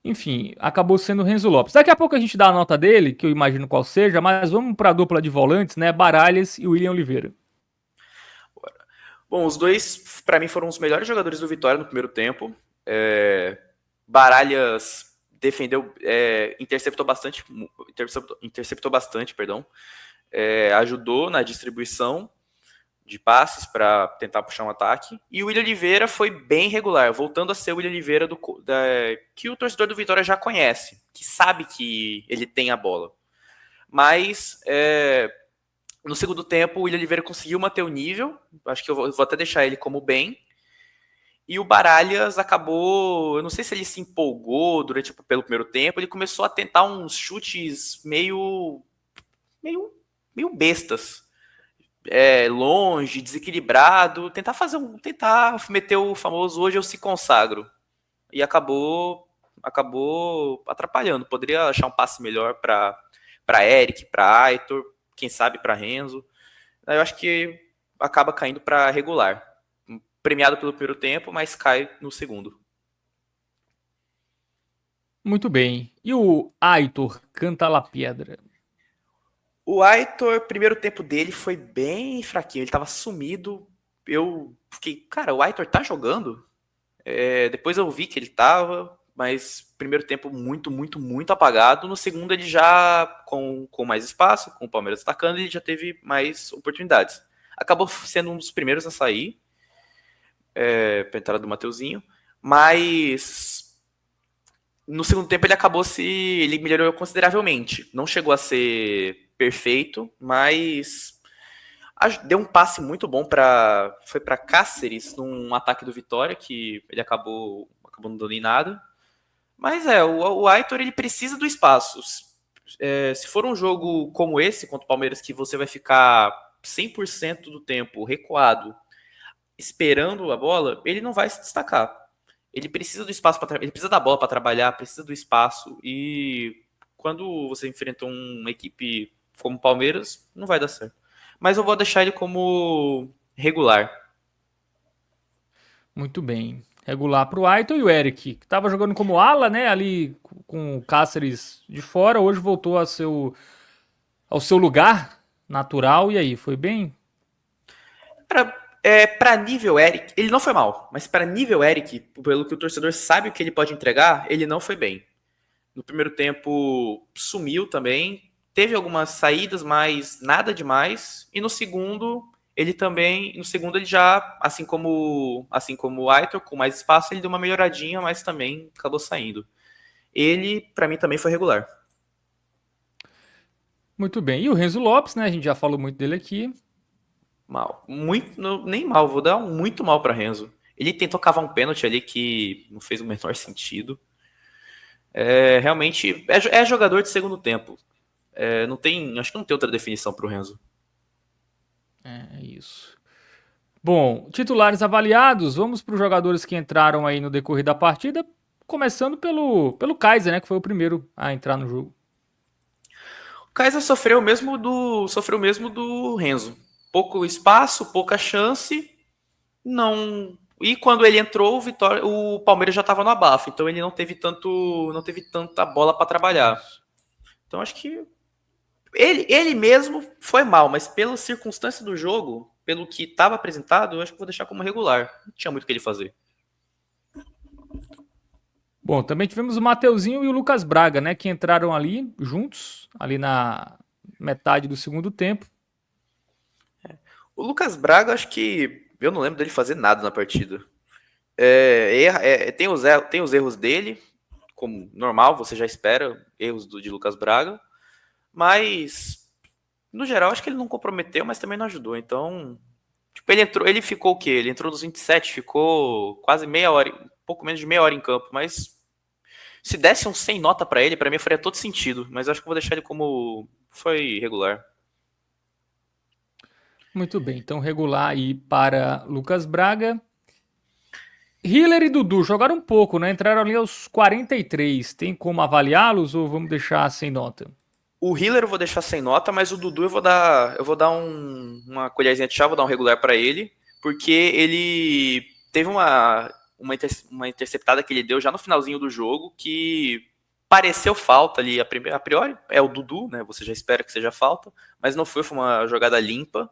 enfim, acabou sendo o Renzo Lopes. Daqui a pouco a gente dá a nota dele, que eu imagino qual seja, mas vamos para a dupla de volantes, né? Baralhas e William Oliveira. Bom, os dois, para mim, foram os melhores jogadores do Vitória no primeiro tempo. Baralhas defendeu, interceptou bastante, perdão. Ajudou na distribuição de passes para tentar puxar um ataque. E o William Oliveira foi bem regular, voltando a ser o William Oliveira que o torcedor do Vitória já conhece, que sabe que ele tem a bola. Mas no segundo tempo, o William Oliveira conseguiu manter o nível. Acho que eu vou até deixar ele como bem. E o Baralhas acabou. Eu não sei se ele se empolgou pelo primeiro tempo. Ele começou a tentar uns chutes meio bestas. Longe, desequilibrado. Tentar meter o famoso hoje eu se consagro. E acabou atrapalhando. Poderia achar um passe melhor para Eric, para Aitor, quem sabe para Renzo. Eu acho que acaba caindo para regular. Premiado pelo primeiro tempo, mas cai no segundo. Muito bem. E o Aitor canta la pedra? O Aitor, primeiro tempo dele foi bem fraquinho. Ele tava sumido. Eu fiquei, cara, o Aitor tá jogando? Depois eu vi que ele tava, mas primeiro tempo muito, muito, muito apagado. No segundo ele já, com mais espaço, com o Palmeiras atacando, ele já teve mais oportunidades. Acabou sendo um dos primeiros a sair, pra entrada do Mateuzinho, mas no segundo tempo ele melhorou consideravelmente. Não chegou a ser perfeito, mas deu um passe muito bom foi para Cáceres num ataque do Vitória que ele acabou não dando em nada. Mas o Aitor ele precisa do espaço. Se for um jogo como esse contra o Palmeiras que você vai ficar 100% do tempo recuado, esperando a bola, ele não vai se destacar. Ele precisa do espaço ele precisa da bola para trabalhar, precisa do espaço e quando você enfrenta uma equipe como o Palmeiras, não vai dar certo. Mas eu vou deixar ele como regular. Muito bem. Regular para o Aitor e o Eric, que estava jogando como ala, né? Ali com o Cáceres de fora, hoje voltou ao seu lugar natural. E aí, foi bem? Para nível Eric, ele não foi mal, mas para nível Eric, pelo que o torcedor sabe o que ele pode entregar, ele não foi bem. No primeiro tempo sumiu também, teve algumas saídas, mas nada demais. E no segundo ele já, assim como o Aitor, com mais espaço, ele deu uma melhoradinha, mas também acabou saindo. Ele, para mim, também foi regular. Muito bem. E o Renzo Lopes, né? A gente já falou muito dele aqui. Mal. Nem mal, vou dar um muito mal para Renzo. Ele tentou cavar um pênalti ali que não fez o menor sentido. Realmente, é jogador de segundo tempo. Acho que não tem outra definição pro Renzo. É isso. Bom, titulares avaliados, vamos para os jogadores que entraram aí no decorrer da partida, começando pelo Kaiser, né, que foi o primeiro a entrar no jogo. O Kaiser sofreu mesmo do Renzo. Pouco espaço, pouca chance, não. E quando ele entrou, o Palmeiras já estava no abafo, então ele não teve tanta bola para trabalhar. Então acho que ele mesmo foi mal, mas pela circunstância do jogo, pelo que estava apresentado, eu acho que vou deixar como regular. Não tinha muito o que ele fazer. Bom, também tivemos o Mateuzinho e o Lucas Braga, né, que entraram ali juntos, ali na metade do segundo tempo. O Lucas Braga, acho que eu não lembro dele fazer nada na partida. Tem os erros dele, como normal, você já espera erros de Lucas Braga, mas no geral acho que ele não comprometeu, mas também não ajudou. Então, tipo, ele ficou o quê? Ele entrou nos 27, ficou quase meia hora, pouco menos de meia hora em campo, mas se desse um 100 nota para ele, para mim faria todo sentido, mas eu acho que eu vou deixar ele como foi regular. Muito bem, então regular aí para Lucas Braga. Hiller e Dudu jogaram um pouco, né? Entraram ali aos 43. Tem como avaliá-los ou vamos deixar sem nota? O Hiller eu vou deixar sem nota, mas o Dudu eu vou dar uma colherzinha de chá, vou dar um regular para ele, porque ele teve uma interceptada que ele deu já no finalzinho do jogo que pareceu falta ali, a priori é o Dudu, né? Você já espera que seja falta, mas não foi uma jogada limpa.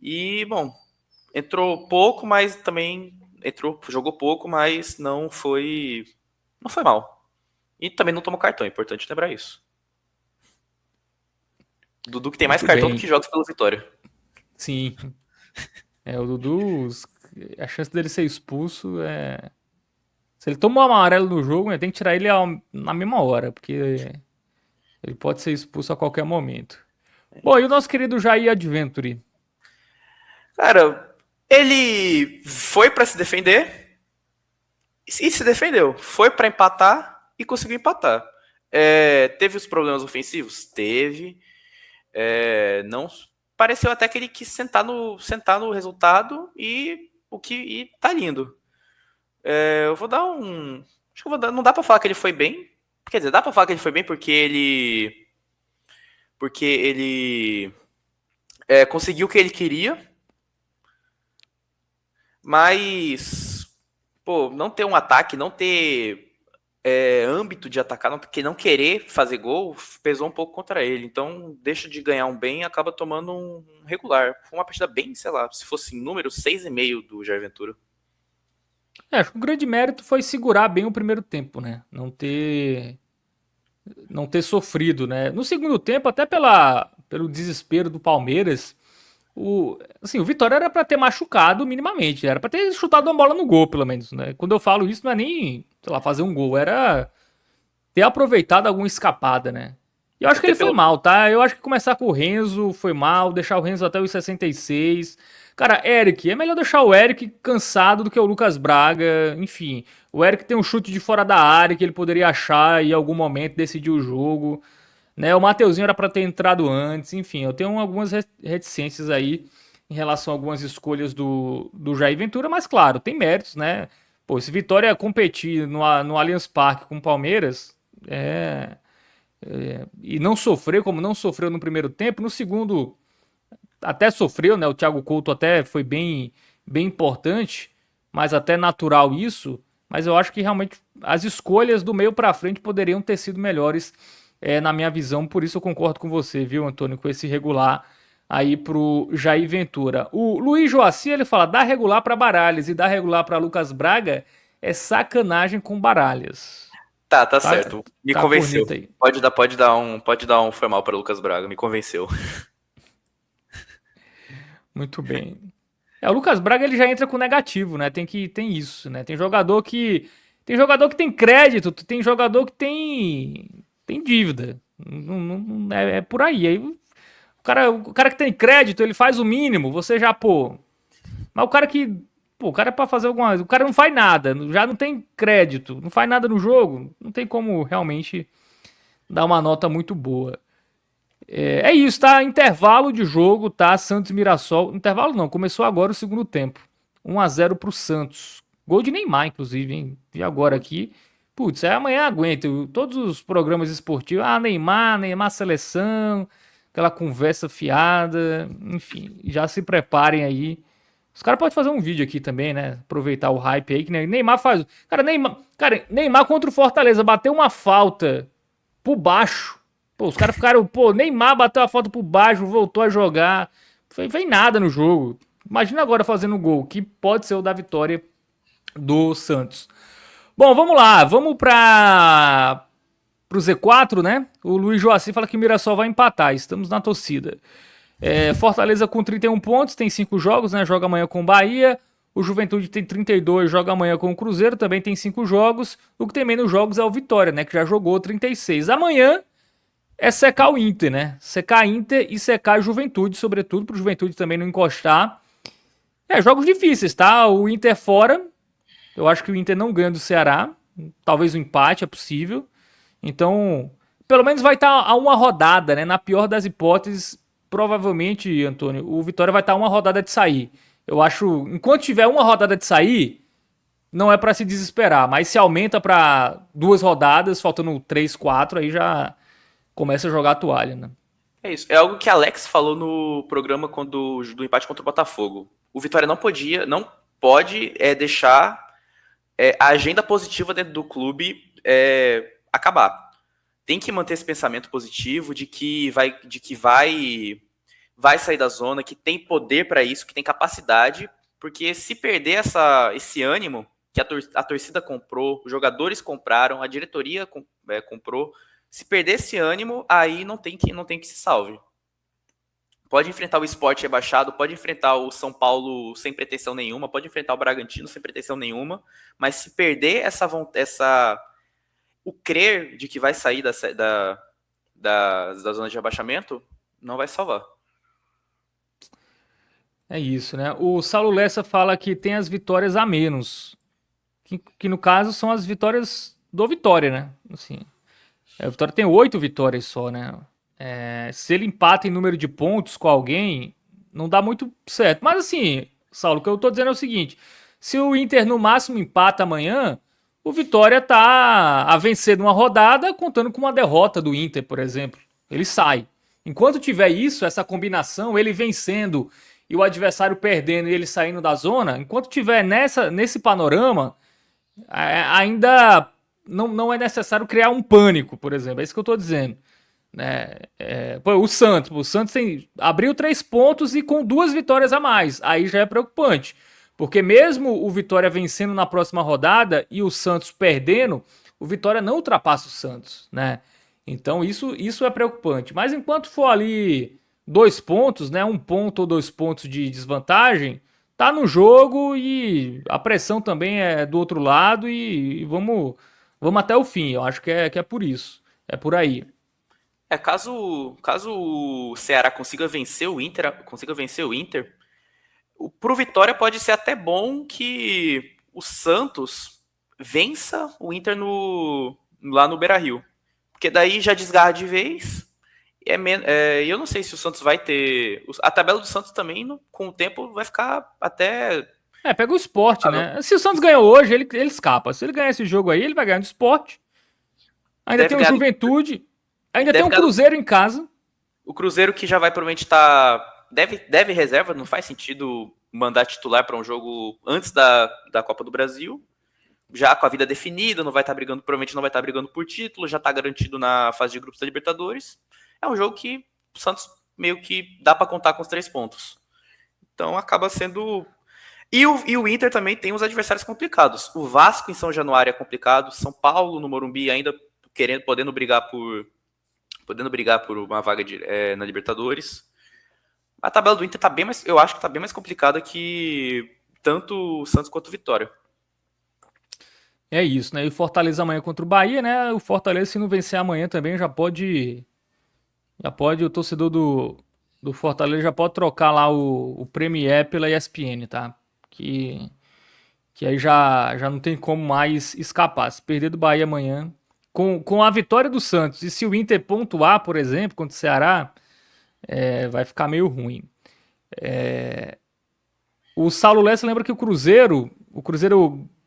E, bom, entrou pouco, mas também jogou pouco, mas não foi mal. E também não tomou cartão, é importante lembrar isso. Dudu que tem mais Muito cartão do bem. que jogos pelo Vitória. Sim. O Dudu, a chance dele ser expulso é. Se ele tomar um amarelo no jogo, né, tem que tirar ele na mesma hora, porque ele pode ser expulso a qualquer momento. Bom, e o nosso querido Jair Adventure? Cara, ele foi pra se defender e se defendeu. Foi pra empatar e conseguiu empatar. Teve os problemas ofensivos? Teve. Não pareceu até que ele quis sentar no resultado e tá lindo. Eu vou dar um. Acho que eu vou dar. Não dá pra falar que ele foi bem. Quer dizer, dá pra falar que ele foi bem porque ele. Porque ele conseguiu o que ele queria. Mas. Pô, não ter um ataque, não ter âmbito de atacar, não querer fazer gol, pesou um pouco contra ele. Então, deixa de ganhar um bem e acaba tomando um regular. Foi uma partida bem, sei lá, se fosse em número, 6,5 do Jair Ventura. Acho que o grande mérito foi segurar bem o primeiro tempo, né? Não ter sofrido, né? No segundo tempo, até pelo desespero do Palmeiras, o Vitória era pra ter machucado minimamente, era pra ter chutado uma bola no gol, pelo menos, né? Quando eu falo isso, não é nem, sei lá, fazer um gol, era ter aproveitado alguma escapada, né? E eu acho que ele foi mal, tá? Eu acho que começar com o Renzo foi mal, deixar o Renzo até os 66. Cara, Eric, é melhor deixar o Eric cansado do que o Lucas Braga, enfim. O Eric tem um chute de fora da área que ele poderia achar em algum momento, decidir o jogo, né? O Mateuzinho era para ter entrado antes, enfim. Eu tenho algumas reticências aí em relação a algumas escolhas do Jair Ventura, mas claro, tem méritos, né? Pô, se Vitória competir no Allianz Parque com o Palmeiras, e não sofreu como não sofreu no primeiro tempo, no segundo até sofreu, né? O Thiago Couto até foi bem importante, mas até natural isso. Mas eu acho que realmente as escolhas do meio para frente poderiam ter sido melhores, na minha visão. Por isso eu concordo com você, viu, Antônio, com esse regular aí pro Jair Ventura. O Luiz Joaci, ele fala, dá regular para Baralhas e dá regular para Lucas Braga é sacanagem com Baralhas. Tá Tá, certo. Me tá a convenceu. corneta aí. Pode dar um foi mal para Lucas Braga, me convenceu. Muito bem. O Lucas Braga ele já entra com negativo, né? Tem isso, né? Tem jogador que tem crédito, tem jogador que tem dívida. É por aí. Aí o cara que tem crédito, ele faz o mínimo, você já, pô. Mas o cara é pra fazer alguma coisa, o cara não faz nada, já não tem crédito, não faz nada no jogo, não tem como realmente dar uma nota muito boa. É isso, tá? Intervalo de jogo, tá? Santos e Mirassol. Intervalo não, começou agora o segundo tempo. 1-0 pro Santos. Gol de Neymar, inclusive, hein? Vi agora aqui. Putz, amanhã aguenta. Todos os programas esportivos. Neymar seleção. Aquela conversa fiada. Enfim, já se preparem aí. Os caras podem fazer um vídeo aqui também, né? Aproveitar o hype aí, que Neymar faz. Neymar contra o Fortaleza bateu uma falta por baixo. Pô, os caras ficaram. Pô, Neymar bateu a falta por baixo, voltou a jogar. Foi nada no jogo. Imagina agora fazendo um gol, que pode ser o da vitória do Santos. Bom, vamos lá. Vamos para o Z4, né? O Luiz Joaci fala que o Mirassol vai empatar. Estamos na torcida. Fortaleza com 31 pontos, tem 5 jogos, né? Joga amanhã com o Bahia. O Juventude tem 32, joga amanhã com o Cruzeiro, também tem 5 jogos. O que tem menos jogos é o Vitória, né? Que já jogou 36. Amanhã é secar o Inter, né? Secar Inter e secar a Juventude, sobretudo, para o Juventude também não encostar. Jogos difíceis, tá? O Inter fora. Eu acho que o Inter não ganha do Ceará. Talvez o empate é possível. Então, pelo menos vai estar a uma rodada, né? Na pior das hipóteses, provavelmente, Antônio, o Vitória vai estar a uma rodada de sair. Eu acho, enquanto tiver uma rodada de sair, não é para se desesperar. Mas se aumenta para 2 rodadas, faltando 3, 4, aí já começa a jogar a toalha, né? É isso. É algo que Alex falou no programa do empate contra o Botafogo. O Vitória não pode deixar a agenda positiva dentro do clube acabar. Tem que manter esse pensamento positivo de que vai sair da zona, que tem poder para isso, que tem capacidade, porque se perder esse ânimo que a torcida comprou, os jogadores compraram, a diretoria comprou, se perder esse ânimo, aí não tem que se salve. Pode enfrentar o Sport rebaixado, pode enfrentar o São Paulo sem pretensão nenhuma, pode enfrentar o Bragantino sem pretensão nenhuma, mas se perder o crer de que vai sair da zona de rebaixamento, não vai salvar. É isso, né? O Saulo Lessa fala que tem as vitórias a menos, que no caso são as vitórias do Vitória, né? Assim, o Vitória tem 8 vitórias só, né? Se ele empata em número de pontos com alguém, não dá muito certo. Mas assim, Saulo, o que eu tô dizendo é o seguinte: se o Inter no máximo empata amanhã, o Vitória tá a vencer numa rodada, contando com uma derrota do Inter, por exemplo. Ele sai. Enquanto tiver isso, essa combinação, ele vencendo e o adversário perdendo e ele saindo da zona, enquanto tiver nesse panorama, ainda não é necessário criar um pânico, por exemplo. É isso que eu tô dizendo. O Santos abriu 3 pontos e com 2 vitórias a mais. Aí já é preocupante. Porque mesmo o Vitória vencendo na próxima rodada e o Santos perdendo, o Vitória não ultrapassa o Santos, né? Então isso é preocupante. Mas enquanto for ali 2 pontos, né? 1 ponto ou 2 pontos de desvantagem, tá no jogo e a pressão também é do outro lado e vamos até o fim. Eu acho que é por isso. É por aí. Caso o Ceará consiga vencer o Inter, pro Vitória pode ser até bom que o Santos vença o Inter lá no Beira-Rio. Porque daí já desgarra de vez. Eu não sei se o Santos vai ter. A tabela do Santos também, com o tempo, vai ficar até. Pega o Sport, né? Se o Santos ganhou hoje, ele escapa. Se ele ganhar esse jogo aí, ele vai ganhar do Sport. Ainda tem o Juventude. Ainda tem um Cruzeiro em casa. O Cruzeiro que já vai provavelmente estar. Deve reserva, não faz sentido mandar titular para um jogo antes da Copa do Brasil. Já com a vida definida, provavelmente não vai estar brigando por título, já está garantido na fase de grupos da Libertadores. É um jogo que o Santos meio que dá para contar com os 3 pontos. Então acaba sendo. E o Inter também tem os adversários complicados. O Vasco em São Januário é complicado, São Paulo no Morumbi ainda podendo brigar por uma vaga na Libertadores. A tabela do Inter eu acho que tá bem mais complicada que tanto o Santos quanto o Vitória. É isso, né? E o Fortaleza amanhã contra o Bahia, né? O Fortaleza, se não vencer amanhã também, o torcedor do Fortaleza já pode trocar lá o Premier pela ESPN, tá? Que aí já não tem como mais escapar. Se perder do Bahia amanhã, com a vitória do Santos, e se o Inter pontuar, por exemplo, contra o Ceará, vai ficar meio ruim. O Saulo Lessa lembra que o Cruzeiro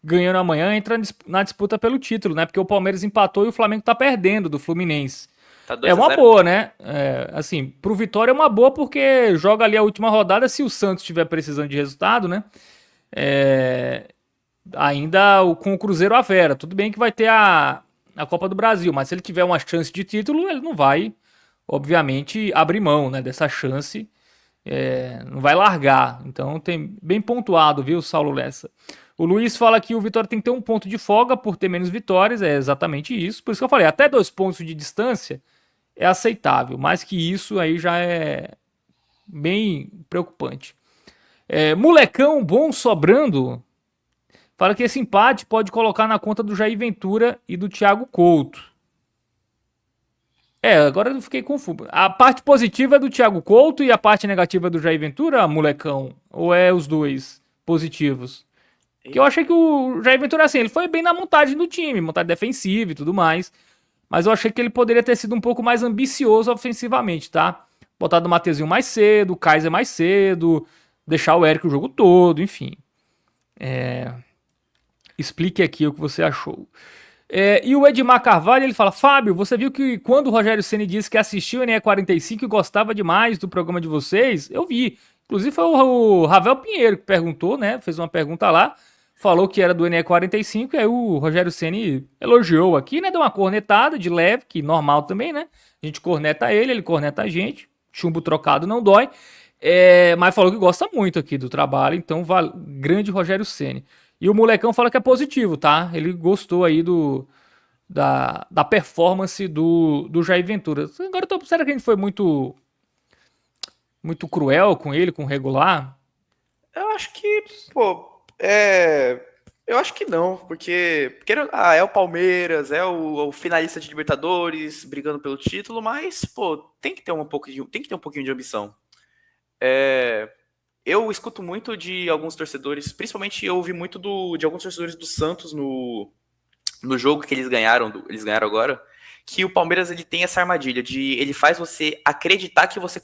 ganhando amanhã, entra na disputa pelo título, né? Porque o Palmeiras empatou e o Flamengo tá perdendo do Fluminense. Tá É 2 a uma 0. boa, né? Assim, pro Vitória é uma boa porque joga ali a última rodada. Se o Santos estiver precisando de resultado, né? Ainda com o Cruzeiro à vera. Tudo bem que vai ter a Copa do Brasil, mas se ele tiver uma chance de título, ele não vai, obviamente, abrir mão, né, dessa chance. Não vai largar. Então tem bem pontuado, viu, Saulo Lessa? O Luiz fala que o Vitória tem que ter um ponto de folga por ter menos vitórias. É exatamente isso. Por isso que eu falei, até 2 pontos de distância é aceitável. Mais que isso aí já é bem preocupante. Molecão bom sobrando. Fala que esse empate pode colocar na conta do Jair Ventura e do Thiago Couto. Agora eu fiquei confuso. A parte positiva é do Thiago Couto e a parte negativa é do Jair Ventura, molecão? Ou é os dois positivos? Que eu achei que o Jair Ventura, assim, ele foi bem na montagem do time, montagem defensiva e tudo mais. Mas eu achei que ele poderia ter sido um pouco mais ambicioso ofensivamente, tá? Botar do Mateuzinho mais cedo, o Kaiser mais cedo, deixar o Eric o jogo todo, enfim. Explique aqui o que você achou. E o Edmar Carvalho, ele fala: Fábio, você viu que quando o Rogério Ceni disse que assistiu o NE45 e gostava demais do programa de vocês? Eu vi. Inclusive foi o Ravel Pinheiro que perguntou, né? Fez uma pergunta lá, falou que era do NE45, e aí o Rogério Ceni elogiou aqui, né? Deu uma cornetada de leve, que normal também, né? A gente corneta ele corneta a gente. Chumbo trocado não dói. Mas falou que gosta muito aqui do trabalho, então grande Rogério Ceni. E o molecão fala que é positivo, tá? Ele gostou aí da performance do Jair Ventura. Agora, será que a gente foi muito cruel com ele, com o regular? Eu acho que, pô, eu acho que não, porque é o Palmeiras, é o finalista de Libertadores, brigando pelo título, mas, pô, tem que ter um pouquinho de ambição. Eu escuto muito de alguns torcedores, principalmente eu ouvi muito de alguns torcedores do Santos no jogo que eles ganharam agora, que o Palmeiras ele tem essa armadilha ele faz você acreditar que você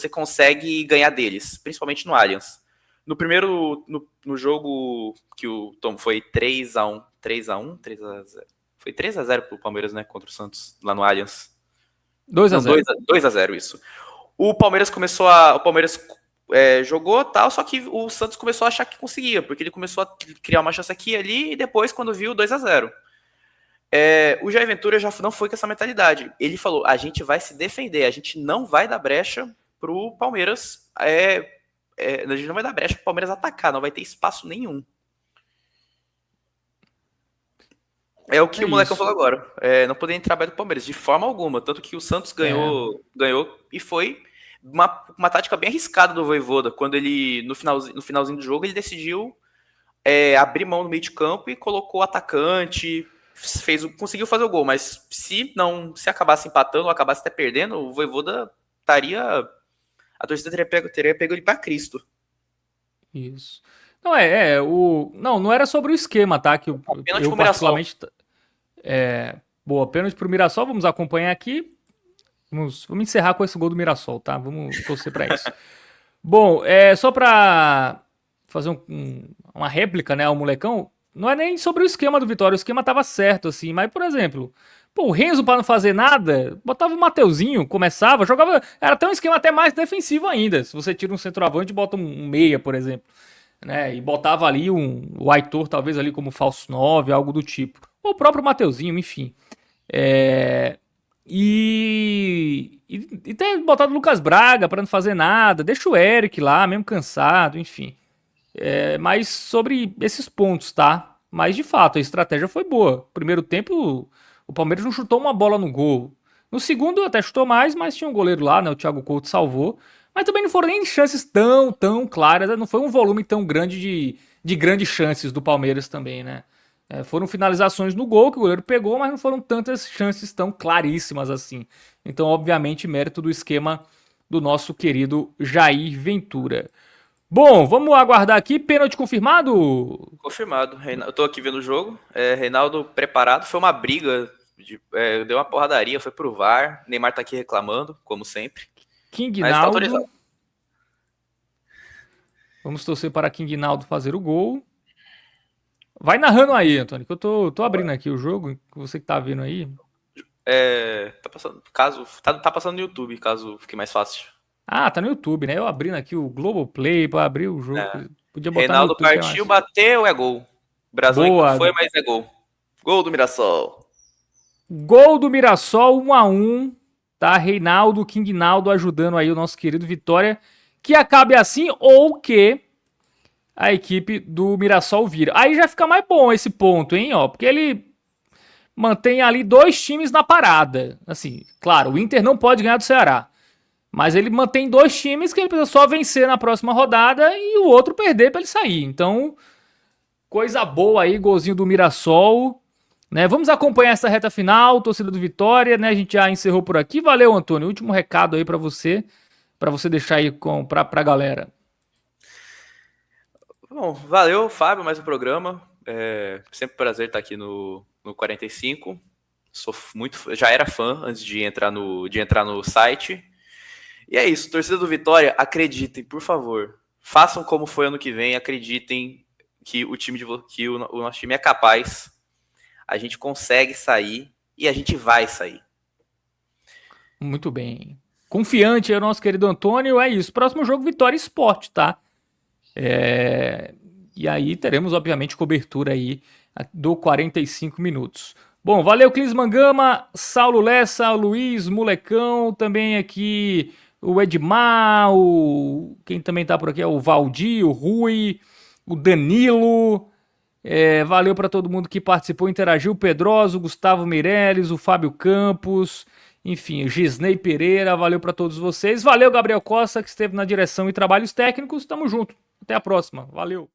consegue ganhar deles, principalmente no Allianz. No jogo que o Tom foi 3-1, 3-0. Foi 3-0 pro Palmeiras, né, contra o Santos lá no Allianz. 2-0. 2-0 isso. O Palmeiras jogou tal, só que o Santos começou a achar que conseguia, porque ele começou a criar uma chance aqui e ali, e depois, quando viu, 2-0. O Jair Ventura já não foi com essa mentalidade. Ele falou: a gente vai se defender, a gente não vai dar brecha pro Palmeiras. A gente não vai dar brecha pro Palmeiras atacar, não vai ter espaço nenhum. É o que o molecão falou agora. Não poder entrar aberto do Palmeiras, de forma alguma. Tanto que o Santos ganhou e foi uma tática bem arriscada do Vojvoda, quando ele, no finalzinho do jogo, ele decidiu abrir mão no meio de campo e colocou o atacante, conseguiu fazer o gol, mas se acabasse empatando ou acabasse até perdendo, o Vojvoda a torcida teria pego ele para Cristo. Isso. Não era sobre o esquema, tá? Que eu particularmente... Boa, pênalti pro Mirassol, vamos acompanhar aqui. Vamos encerrar com esse gol do Mirassol, tá? Vamos torcer para isso. Bom, só para fazer uma réplica, né, ao molecão, não é nem sobre o esquema do Vitória, o esquema tava certo, assim, mas, por exemplo, o Renzo, para não fazer nada, botava o Mateuzinho, começava, jogava, era até um esquema até mais defensivo ainda, se você tira um centroavante e bota um meia, por exemplo, né, e botava ali o Aitor, talvez ali como falso 9, algo do tipo, ou o próprio Mateuzinho, enfim. E ter botado o Lucas Braga para não fazer nada, deixa o Eric lá, mesmo cansado, enfim. Mas sobre esses pontos, tá? Mas de fato, a estratégia foi boa. Primeiro tempo, o Palmeiras não chutou uma bola no gol. No segundo até chutou mais, mas tinha um goleiro lá, né? O Thiago Couto salvou. Mas também não foram nem chances tão claras, não foi um volume tão grande de grandes chances do Palmeiras também, né? Foram finalizações no gol que o goleiro pegou, mas não foram tantas chances tão claríssimas assim. Então, obviamente, mérito do esquema do nosso querido Jair Ventura. Bom, vamos aguardar aqui. Pênalti confirmado? Confirmado. Eu tô aqui vendo o jogo. Reinaldo preparado. Foi uma briga. Deu uma porradaria, foi pro VAR. Neymar tá aqui reclamando, como sempre. King Mas tá Naldo. autorizado. Vamos torcer para King Naldo fazer o gol. Vai narrando aí, Antônio, que eu tô abrindo aqui o jogo. Você que tá vendo aí. Tá passando, tá passando no YouTube, caso fique mais fácil. Ah, tá no YouTube, né? Eu abrindo aqui o Globoplay para abrir o jogo. É. Podia botar no Reinaldo YouTube, que é partiu, mais. bateu, é gol. Brasão Boa. foi, mas é gol. Gol do Mirassol. Gol do Mirassol, 1-1. Tá? Reinaldo, King Naldo ajudando aí o nosso querido Vitória. Que acabe assim ou que a equipe do Mirassol vira. Aí já fica mais bom esse ponto, hein? Ó, porque ele mantém ali dois times na parada. Assim, claro, o Inter não pode ganhar do Ceará. Mas ele mantém dois times que ele precisa só vencer na próxima rodada e o outro perder para ele sair. Então, coisa boa aí, golzinho do Mirassol. Né? Vamos acompanhar essa reta final, torcida do Vitória, né? A gente já encerrou por aqui. Valeu, Antônio. Último recado aí para você deixar aí pra galera. Bom, valeu, Fábio, mais um programa. Sempre um prazer estar aqui no 45. Já era fã antes de entrar no site. E é isso, torcida do Vitória, acreditem, por favor. Façam como foi ano que vem, acreditem que o nosso time é capaz. A gente consegue sair e a gente vai sair. Muito bem. Confiante aí o nosso querido Antônio. É isso. Próximo jogo, Vitória Sport, tá? E aí teremos, obviamente, cobertura aí do 45 minutos. Bom, valeu, Clis Mangama, Saulo Lessa, Luiz, Molecão, também aqui o Edmar, quem também tá por aqui é o Valdir, o Rui, o Danilo. Valeu para todo mundo que participou, interagiu, o Pedroso, o Gustavo Meirelles, o Fábio Campos, enfim, o Gisney Pereira, valeu para todos vocês. Valeu, Gabriel Costa, que esteve na direção e trabalhos técnicos. Tamo junto. Até a próxima. Valeu.